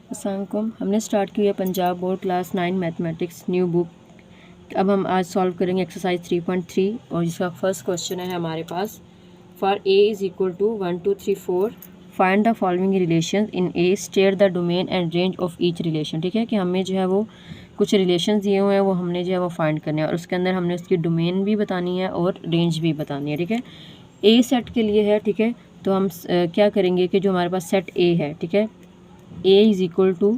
अस्सलामुअलैकुम। हमने स्टार्ट की है Punjab board class 9 mathematics new book. अब हम आज सॉल्व करेंगे एक्सरसाइज 3.3 और जिसका फर्स्ट क्वेश्चन है हमारे पास, for A is equal to 1 2 3 4 find the following relation in A, state the domain and range of each relation. ठीक है कि हमें जो है वो कुछ रिलेशन दिए हुए हैं, वो हमने जो है वो फाइंड करने हैं और उसके अंदर हमने उसकी डोमेन भी बतानी है और रेंज भी बतानी है। ठीक है, ए सेट के लिए है। ठीक है, तो हम क्या करेंगे कि जो हमारे पास सेट ए है, ठीक है, ए इज़ इक्वल टू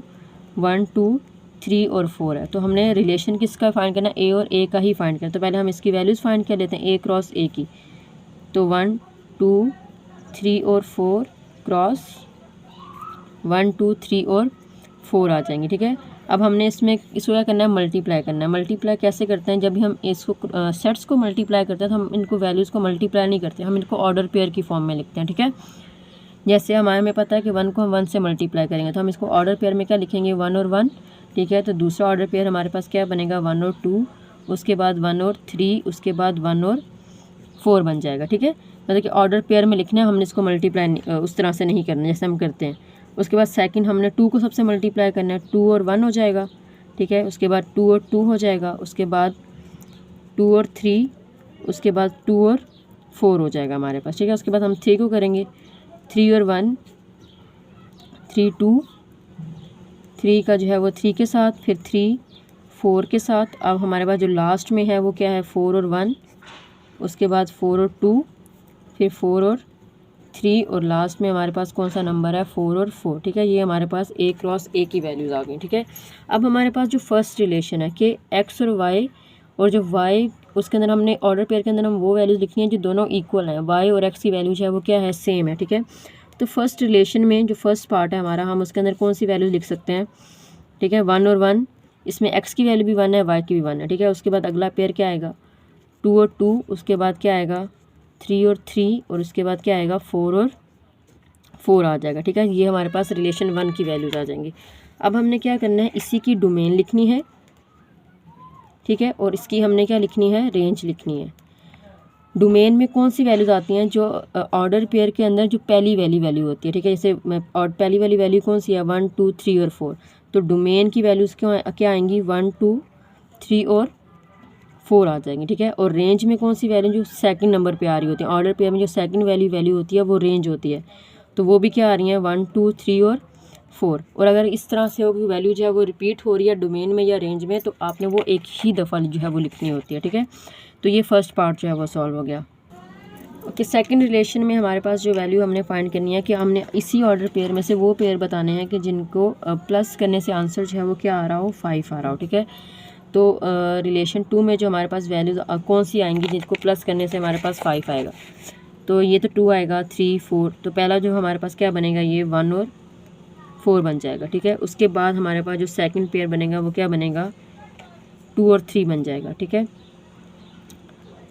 1 2 3 और 4 है। तो हमने रिलेशन किसका फाइंड करना है, ए और ए का ही फाइंड करना। तो पहले हम इसकी वैल्यूज़ फाइंड कर लेते हैं, ए क्रॉस ए की। तो 1 2 3 और 4 क्रॉस 1 2 3 और 4 आ जाएंगे। ठीक है, अब हमने इसमें इसको क्या करना है, मल्टीप्लाई करना है। मल्टीप्लाई कैसे करते हैं, जब भी हम इसको सेट्स को मल्टीप्लाई करते हैं तो हम इनको वैल्यूज़ को मल्टीप्लाई नहीं करते, हम इनको ऑर्डर पेयर की फॉर्म में लिखते हैं। ठीक है, जैसे हमारे में पता है कि 1 को हम 1 से मल्टीप्लाई करेंगे तो हम इसको ऑर्डर पेयर में क्या लिखेंगे, 1 और 1। ठीक है, तो दूसरा ऑर्डर पेयर हमारे पास क्या बनेगा, 1 और 2, उसके बाद 1 और 3, उसके बाद 1 और 4 बन जाएगा। ठीक है, मतलब कि ऑर्डर पेयर में लिखना है, हमने इसको मल्टीप्लाई उस तरह से नहीं करना जैसे हम करते हैं। उसके बाद सेकंड हमने 2 को सबसे मल्टीप्लाई करना है, 2 और 1 हो जाएगा। ठीक है, उसके बाद 2 और 2 हो जाएगा, उसके बाद 2 और 3, उसके बाद 2 और 4 हो जाएगा हमारे पास। ठीक है, उसके बाद हम 3 को करेंगे, 3 और 1 3 2, 3 का जो है वो 3 के साथ, फिर 3 4 के साथ। अब हमारे पास जो लास्ट में है वो क्या है, 4 और 1, उसके बाद 4 और 2, फिर 4 और 3 और लास्ट में हमारे पास कौन सा नंबर है, 4 और 4। ठीक है, ये हमारे पास ए क्रॉस ए की वैल्यूज़ आ गई। ठीक है, अब हमारे पास जो फर्स्ट रिलेशन है कि एक्स और वाई, और जो वाई उसके अंदर हमने ऑर्डर पेयर के अंदर हम वो वैल्यूज़ लिखनी है जो दोनों इक्वल हैं। वाई और एक्स की वैल्यू जो है वो क्या है, सेम है। ठीक है, तो फर्स्ट रिलेशन में जो फर्स्ट पार्ट है हमारा, हम उसके अंदर कौन सी वैल्यूज़ लिख सकते हैं। ठीक है, 1 और 1, इसमें एक्स की वैल्यू भी 1 है, वाई की भी 1 है। ठीक है, उसके बाद अगला पेयर क्या आएगा, 2 और 2, उसके बाद क्या आएगा 3 और 3, और उसके बाद क्या आएगा 4 और 4 आ जाएगा। ठीक है, ये हमारे पास रिलेशन 1 की वैल्यूज़ आ जाएंगी। अब हमने क्या करना है, इसी की डोमेन लिखनी है। ठीक है, और इसकी हमने क्या लिखनी है, रेंज लिखनी है। डोमेन में कौन सी वैल्यूज़ आती हैं, जो ऑर्डर पेयर के अंदर जो पहली वाली वैल्यू होती है। ठीक है, जैसे और पहली वाली वैल्यू कौन सी है, 1 2 3 और 4। तो डोमेन की वैल्यूज़ क्या आएंगी, 1 2 3 और 4 आ जाएंगी। ठीक है, और रेंज में कौन सी वैल्यू जो सेकंड नंबर पे आ रही होती है, ऑर्डर पेयर में जो सेकंड वैल्यू होती है वो रेंज होती है। तो वो भी क्या आ रही है, 1 2 3 और 4। और अगर इस तरह से हो कि वैल्यू जो है वो रिपीट हो रही है डोमेन में या रेंज में, तो आपने वो एक ही दफ़ा जो है वो लिखनी होती है। ठीक है, तो ये फर्स्ट पार्ट जो है वो सॉल्व हो गया। ओके, सेकंड रिलेशन में हमारे पास जो वैल्यू हमने फाइंड करनी है कि हमने इसी ऑर्डर पेयर में से वो पेयर बताने हैं कि जिनको प्लस करने से आंसर जो है वो क्या आ रहा हो, 5 आ रहा हो। ठीक है, तो रिलेशन 2 में जो हमारे पास वैल्यूज़ कौन सी आएंगी जिनको प्लस करने से हमारे पास 5 आएगा। तो ये तो 2 आएगा, 3 4, तो पहला जो हमारे पास क्या बनेगा, ये 1 और 4 बन जाएगा। ठीक है, उसके बाद हमारे पास जो सेकंड पेयर बनेगा वो क्या बनेगा, 2 और 3 बन जाएगा। ठीक है,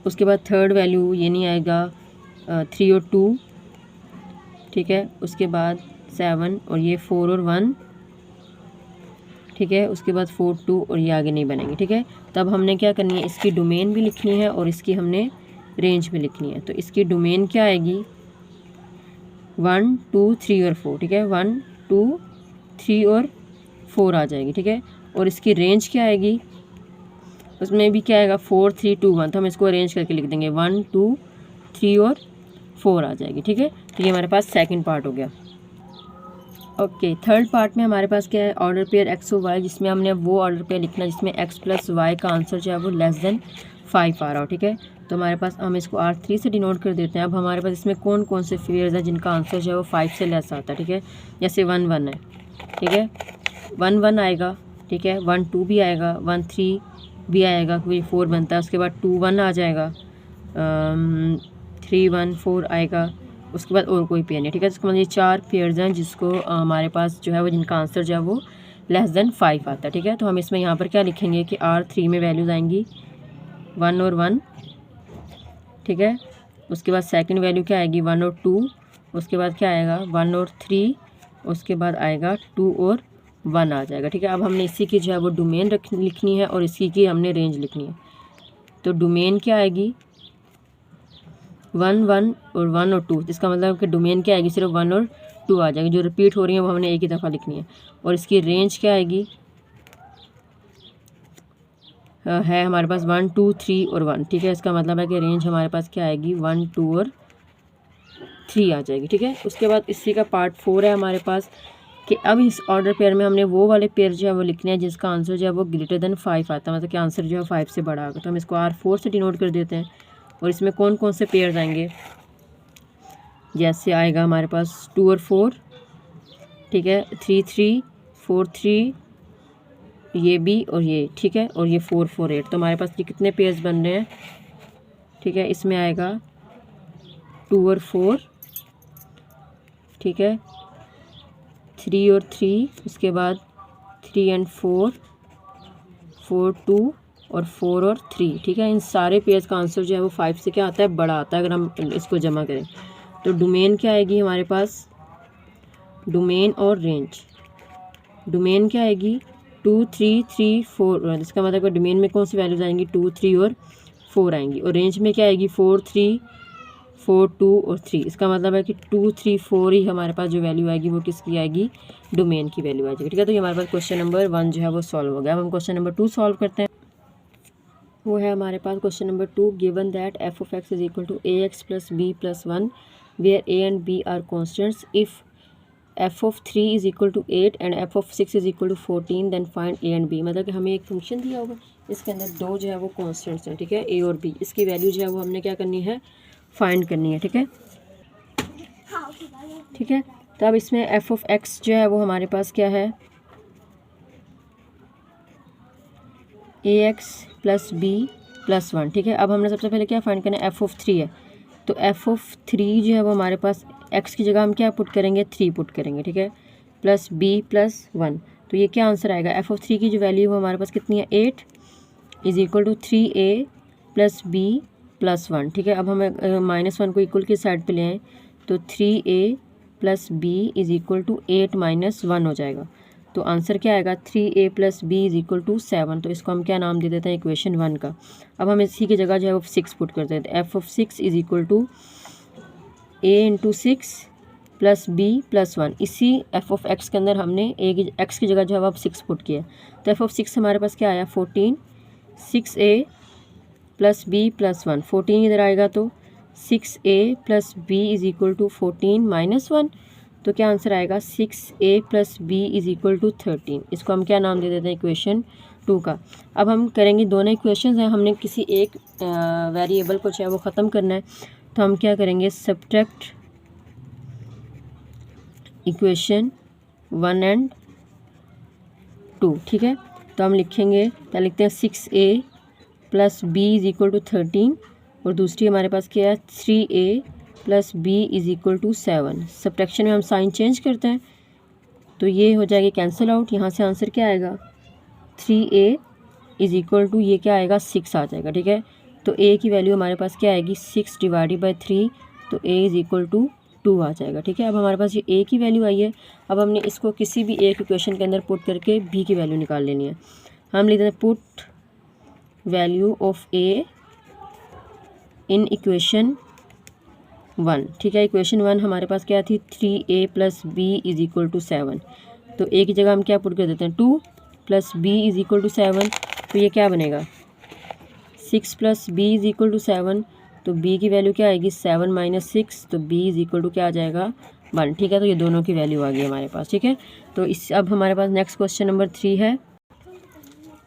उसके बाद थर्ड वैल्यू ये नहीं आएगा, 3 और 2। ठीक है, उसके बाद 7 और ये 4 और 1। ठीक है, उसके बाद 4 2 और ये आगे नहीं बनेंगे। ठीक है, तब हमने क्या करनी है, इसकी डोमेन भी लिखनी है और इसकी हमने रेंज भी लिखनी है। तो इसकी डोमेन क्या आएगी, 1 2 3 और 4। ठीक है, 1 2 3 और 4 आ जाएगी। ठीक है, और इसकी रेंज क्या आएगी, उसमें भी क्या आएगा, 4 3 2 1। तो हम इसको अरेंज करके लिख देंगे, 1 2 3 और 4 आ जाएगी। ठीक है, तो ये हमारे पास सेकंड पार्ट हो गया। ओके, थर्ड पार्ट में हमारे पास क्या है, ऑर्डर पेयर एक्स और वाई, जिसमें हमने वो ऑर्डर पेयर लिखना है जिसमें एक्स प्लस वाई का आंसर जो है वो लेस देन 5 आ रहा हो। ठीक है, तो हमारे पास हम इसको R3 से डिनोट कर देते हैं। अब हमारे पास इसमें कौन कौन से पेयर्स हैं जिनका आंसर जो है वो 5 से लेस आता है। ठीक है, जैसे 1 1 है। ठीक है, 1 1 आएगा। ठीक है, 1 2 भी आएगा, 1 3 भी आएगा क्योंकि 4 बनता है। उसके बाद 2 1 आ जाएगा, 3 1 4 आएगा, उसके बाद और कोई पेयर नहीं। ठीक है, इसका मतलब ये 4 पेयर्स हैं जिसको हमारे पास जो है वो जिनका आंसर जो है वो लेस देन 5 आता है। ठीक है, तो हम इसमें यहाँ पर क्या लिखेंगे कि R3 में वैल्यूज़ आएंगी 1 और 1। ठीक है, उसके बाद सेकंड वैल्यू क्या आएगी, 1 और 2, उसके बाद क्या आएगा 1 और 3, उसके बाद आएगा 2 और 1 आ जाएगा। ठीक है, अब हमने इसी की जो है वो डोमेन लिखनी है और इसी की हमने रेंज लिखनी है। तो डोमेन क्या आएगी, 1 1 और 1 और 2, जिसका मतलब कि डोमेन क्या आएगी, सिर्फ 1 और 2 आ जाएगी। जो रिपीट हो रही है वो हमने एक ही दफ़ा लिखनी है। और इसकी रेंज क्या आएगी, है हमारे पास 1 2 3 और 1, ठीक है। इसका मतलब है कि रेंज हमारे पास क्या आएगी, 1 2 और 3 आ जाएगी, ठीक है। उसके बाद इसी का पार्ट 4 है हमारे पास कि अब इस ऑर्डर पेयर में हमने वो वाले पेयर जो है वो लिखने हैं जिसका आंसर जो है वो ग्रेटर देन 5 आता है, मतलब कि आंसर जो है 5 से बड़ा आएगा। तो हम इसको R4 से डिनोट कर देते हैं। और इसमें कौन कौन से पेयर्स आएंगे, जैसे आएगा हमारे पास 2 और 4, ठीक है, 3 3 4 3, ये भी और ये, ठीक है, और ये 4 4 8। तो हमारे पास ये कितने पेयर्स बन रहे हैं, ठीक है। इसमें आएगा 2 और 4, ठीक है, 3 और 3, उसके बाद 3 एंड 4, 4 2 और 4 और 3, ठीक है। इन सारे पेयर्स का आंसर जो है वो 5 से क्या आता है, बड़ा आता है अगर हम इसको जमा करें। तो डोमेन क्या आएगी हमारे पास, डोमेन और रेंज, डोमेन क्या आएगी 2 3 3 4, इसका मतलब है डोमेन में कौन सी वैल्यूज आएंगी, 2 3 और 4 आएंगी। और रेंज में क्या आएगी 4 3 4 2 और 3। इसका मतलब है कि 2 3 4 ही हमारे पास जो वैल्यू आएगी वो किसकी आएगी, डोमेन की वैल्यू आ जाएगी, ठीक है। तो ये हमारे पास क्वेश्चन नंबर 1 जो है वो सॉल्व हो गया। अब हम क्वेश्चन नंबर 2 सॉल्व करते हैं। वो है हमारे पास question number 2, given that f of x is equal to ax plus b plus 1 where a and b are constants, if f of 3 is equal to 8 and f of 6 is equal to 14, then find a and b। मतलब कि हमें एक function दिया होगा, इसके अंदर दो जो है वो कॉन्स्टेंट्स हैं, ठीक है, a और b। इसकी वैल्यू जो है वो हमने क्या करनी है, फाइंड करनी है, ठीक है, ठीक है। तो अब इसमें f of x जो है वो हमारे पास क्या है, ax प्लस b प्लस 1, ठीक है। अब हमने सबसे पहले क्या फाइंड करना है, f of 3 है। तो f of 3 जो है वो हमारे पास x की जगह हम क्या पुट करेंगे, 3 पुट करेंगे, ठीक है, प्लस b प्लस 1। तो ये क्या आंसर आएगा, f of 3 की जो वैल्यू है हमारे पास कितनी है, 8 is equal to 3a plus b plus 1, ठीक है। अब हमें -1 को इक्वल की साइड पे ले आएँ तो 3a plus b is equal to 8 minus 1 हो जाएगा। तो आंसर क्या आएगा, 3a plus b is equal to 7। तो इसको हम क्या नाम दे देते हैं, इक्वेशन 1 का। अब हम इसी की जगह जो है वो 6 पुट कर देते हैं। f of 6 is equal to a into 6 plus b plus 1। इसी f of x के अंदर हमने a की x की जगह जो है वो 6 पुट किया। तो f of 6 हमारे पास क्या आया, 14, 6a प्लस b प्लस 1, 14 इधर आएगा तो 6a plus b is equal to 14 minus 1। तो क्या आंसर आएगा, 6a plus b is equal to 13। इसको हम क्या नाम दे देते हैं, इक्वेशन 2 का। अब हम करेंगे, दोनों इक्वेशंस हैं, हमने किसी एक वेरिएबल को चाहे वो ख़त्म करना है। तो हम क्या करेंगे, सब्ट्रैक्ट इक्वेशन 1 एंड 2, ठीक है। तो हम लिखेंगे, क्या लिखते हैं, 6a plus b is equal to 13 और दूसरी हमारे पास क्या है, 3a plus b is equal to 7। Subtraction में हम साइन चेंज करते हैं तो ये हो जाएगी कैंसिल आउट। यहाँ से आंसर क्या आएगा, 3a इज इक्वल टू ये क्या आएगा, 6 आ जाएगा, ठीक है। तो a की वैल्यू हमारे पास क्या आएगी, 6 डिवाइडेड बाई 3, तो a इज इक्वल टू 2 आ जाएगा, ठीक है। अब हमारे पास ये a की वैल्यू आई है। अब हमने इसको किसी भी एक इक्वेशन के अंदर पुट करके b की वैल्यू निकाल लेनी है। हम लिखते हैं put value of a in equation 1, ठीक है। इक्वेशन 1 हमारे पास क्या थी, 3a plus b is equal to 7। तो a की जगह हम क्या पुट कर देते हैं, 2 plus b is equal to 7। तो ये क्या बनेगा, 6 plus b is equal to 7। तो b की वैल्यू क्या आएगी, 7 माइनस 6, तो b इज इक्वल टू क्या आ जाएगा, 1, ठीक है। तो ये दोनों की वैल्यू आ गई हमारे पास, ठीक है। तो इस अब हमारे पास नेक्स्ट क्वेश्चन नंबर 3 है।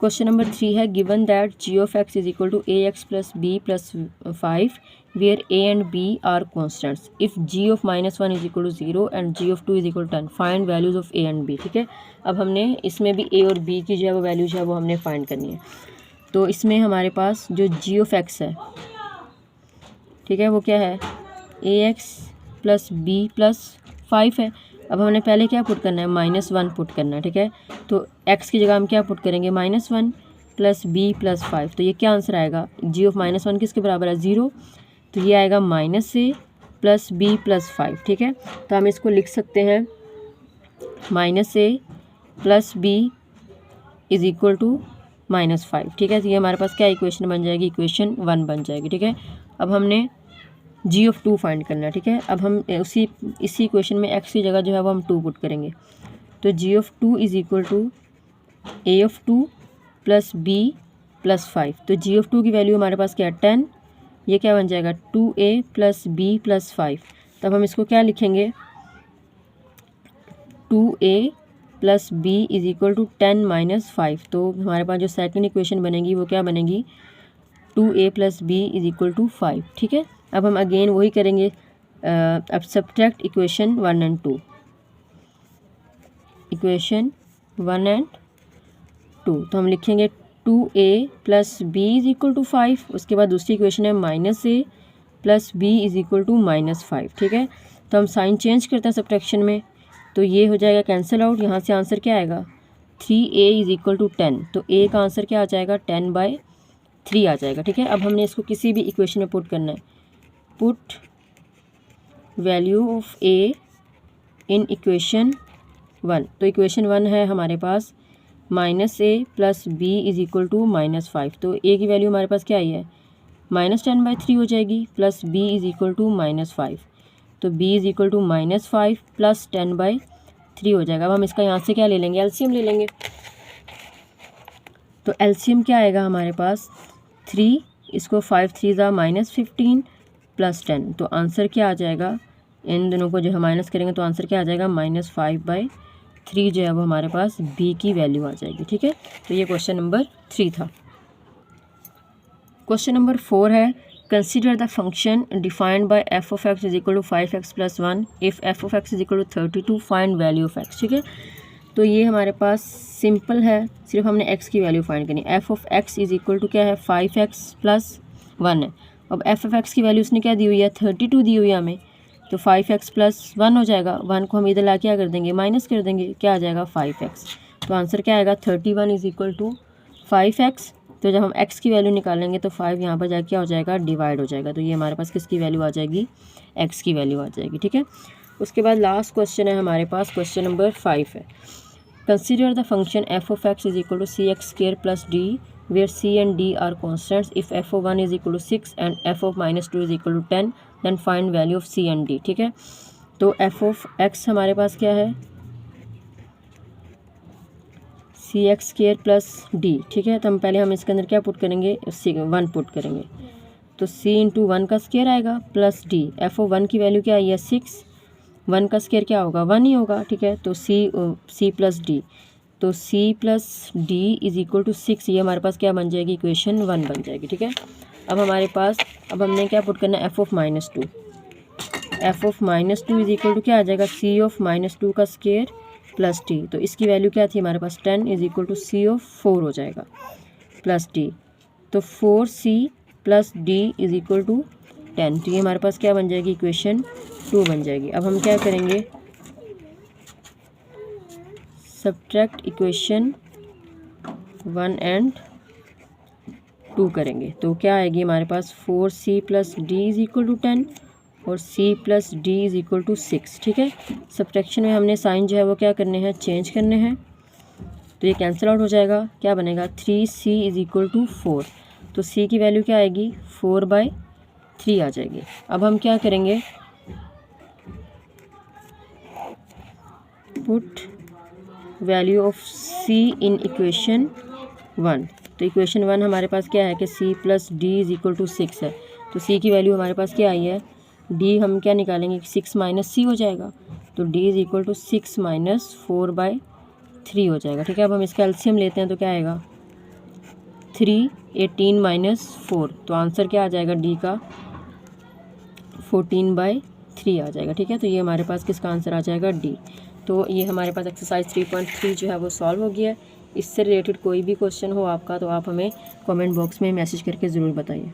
क्वेश्चन नंबर 3 है, given that g of x is equal to ax plus b plus 5 where a and b are constants, if g of -1 is equal to 0 and g of 2 is equal to 10, find values of a and b, ठीक है। अब हमने इसमें भी a और b की जो है वो वैल्यू जो है वो हमने फाइंड करनी है। तो इसमें हमारे पास जो g ऑफ x है, ठीक है, वो क्या है, ax प्लस b प्लस 5 है। अब हमने पहले क्या पुट करना है, -1 पुट करना है, ठीक है। तो x की जगह हम क्या पुट करेंगे, -1 प्लस b प्लस 5। तो ये क्या आंसर आएगा, g ऑफ -1 किसके बराबर है, 0। तो ये आएगा -a प्लस b प्लस 5, ठीक है। तो हम इसको लिख सकते हैं -a plus b is equal to -5, ठीक है। तो ये हमारे पास क्या इक्वेशन बन जाएगी, इक्वेशन 1 बन जाएगी, ठीक है। अब हमने जी ऑफ 2 फाइंड करना है, ठीक है। अब हम इसी इक्वेशन में एक्स की जगह जो है वो हम 2 पुट करेंगे, तो G of 2 is equal to A of 2 plus B plus 5। तो जी ऑफ 2 की वैल्यू हमारे पास क्या है 10, ये क्या बन जाएगा 2a प्लस बी प्लस 5। तब हम इसको क्या लिखेंगे 2a plus B is equal to 10 minus 5। तो हमारे पास जो सेकंड इक्वेशन बनेगी वो क्या बनेगी 2a plus B is equal to 5, ठीक है। अब हम अगेन वही करेंगे, अब subtract equation 1 and 2, equation 1 and 2। तो हम लिखेंगे 2a plus B is equal to 5। उसके बाद दूसरी इक्वेशन है minus A plus B is equal to minus 5, ठीक है। तो हम साइन चेंज करते हैं सब्ट्रैक्शन में, तो ये हो जाएगा कैंसिल आउट। यहाँ से आंसर क्या आएगा 3a इज इक्वल टू 10। तो a का आंसर क्या आ जाएगा 10/3 आ जाएगा, ठीक है। अब हमने इसको किसी भी इक्वेशन में पुट करना है, put value of a in equation 1। तो इक्वेशन 1 है हमारे पास minus A plus B is equal to minus 5। तो ए की वैल्यू हमारे पास क्या आई है -10/3 हो जाएगी, plus B is equal to -5। तो b is equal to -5 plus 10/3 हो जाएगा। अब हम इसका यहाँ से क्या ले लेंगे एलसीएम ले लेंगे। तो एलसीएम क्या आएगा हमारे पास 3, इसको 5 3 -15 प्लस 10। तो आंसर क्या आ जाएगा, इन दोनों को जो है माइनस करेंगे तो आंसर क्या आ जाएगा -5/3 जो है वो हमारे पास b की वैल्यू आ जाएगी, ठीक है। तो ये क्वेश्चन नंबर 3 था। क्वेश्चन नंबर 4 है consider the function defined by f of x is equal to 5x plus 1 if f of x is equal to 32 find value of x, ठीक है। तो ये हमारे पास सिंपल है, सिर्फ हमने x की वैल्यू फाइंड करनी है। f of x is equal to क्या है 5x प्लस 1 है। अब f ऑफ x की वैल्यू उसने क्या दी हुई है 32 दी हुई है हमें, तो 5x प्लस 1 हो जाएगा। 1 को हम इधर ला क्या कर देंगे माइनस कर देंगे, क्या आ जाएगा 5x। तो आंसर क्या आएगा 31 इज इक्वल टू 5x। तो जब हम x की वैल्यू निकालेंगे तो 5 यहाँ पर जाके क्या हो जाएगा डिवाइड हो जाएगा। तो ये हमारे पास किसकी वैल्यू आ जाएगी x की वैल्यू आ जाएगी, ठीक है। उसके बाद लास्ट क्वेश्चन है हमारे पास, क्वेश्चन नंबर 5 है consider the function f of x is equal to cx² plus d where c and d are constants if f of 1 is equal to 6 and f of -2 is equal to 10 then find value of c and d, ठीक है। तो f of x हमारे पास क्या है cx² plus d, ठीक है। तो हम पहले हम इसके अंदर क्या पुट करेंगे 1 पुट करेंगे, तो c इंटू 1 का स्क्वायर आएगा प्लस d। f ऑफ 1 की वैल्यू क्या आई है 6, 1 का स्क्वायर क्या होगा 1 ही होगा, ठीक है। तो c प्लस d, तो c plus d is equal to 6, ये हमारे पास क्या बन जाएगी इक्वेशन 1 बन जाएगी, ठीक है। अब हमारे पास अब हमने क्या पुट करना है f of -2, f of -2 is equal to क्या आ जाएगा c ऑफ -2 का स्क्वायर प्लस टी। तो इसकी वैल्यू क्या थी हमारे पास 10 is equal to c of 4 हो जाएगा प्लस टी। तो 4c plus d is equal to 10। तो ये हमारे पास क्या बन जाएगी इक्वेशन 2 बन जाएगी। अब हम क्या करेंगे सब्ट्रैक्ट इक्वेशन 1 एंड 2 करेंगे, तो क्या आएगी हमारे पास 4c plus d is equal to 10 और c plus d is equal to 6, ठीक है। सब्ट्रैक्शन में हमने साइन जो है वो क्या करने हैं चेंज करने हैं, तो ये कैंसिल आउट हो जाएगा। क्या बनेगा 3c इज इक्वल टू 4। तो c की वैल्यू क्या आएगी 4/3 आ जाएगी। अब हम क्या करेंगे put value of c in equation 1। तो इक्वेशन 1 हमारे पास क्या है कि c plus d is equal to 6 है। तो c की वैल्यू हमारे पास क्या आई है d हम क्या निकालेंगे 6 माइनस c हो जाएगा, तो d is equal to 6 minus 4/3 हो जाएगा, ठीक है। अब हम इसका एलसीएम लेते हैं तो क्या आएगा 3 18 माइनस 4। तो आंसर क्या आ जाएगा d का 14/3 आ जाएगा, ठीक है। तो ये हमारे पास किसका आंसर आ जाएगा d। तो ये हमारे पास एक्सरसाइज 3.3 जो है वो सॉल्व हो गया है। इससे रिलेटेड कोई भी क्वेश्चन हो आपका तो आप हमें कमेंट बॉक्स में मैसेज करके ज़रूर बताइए।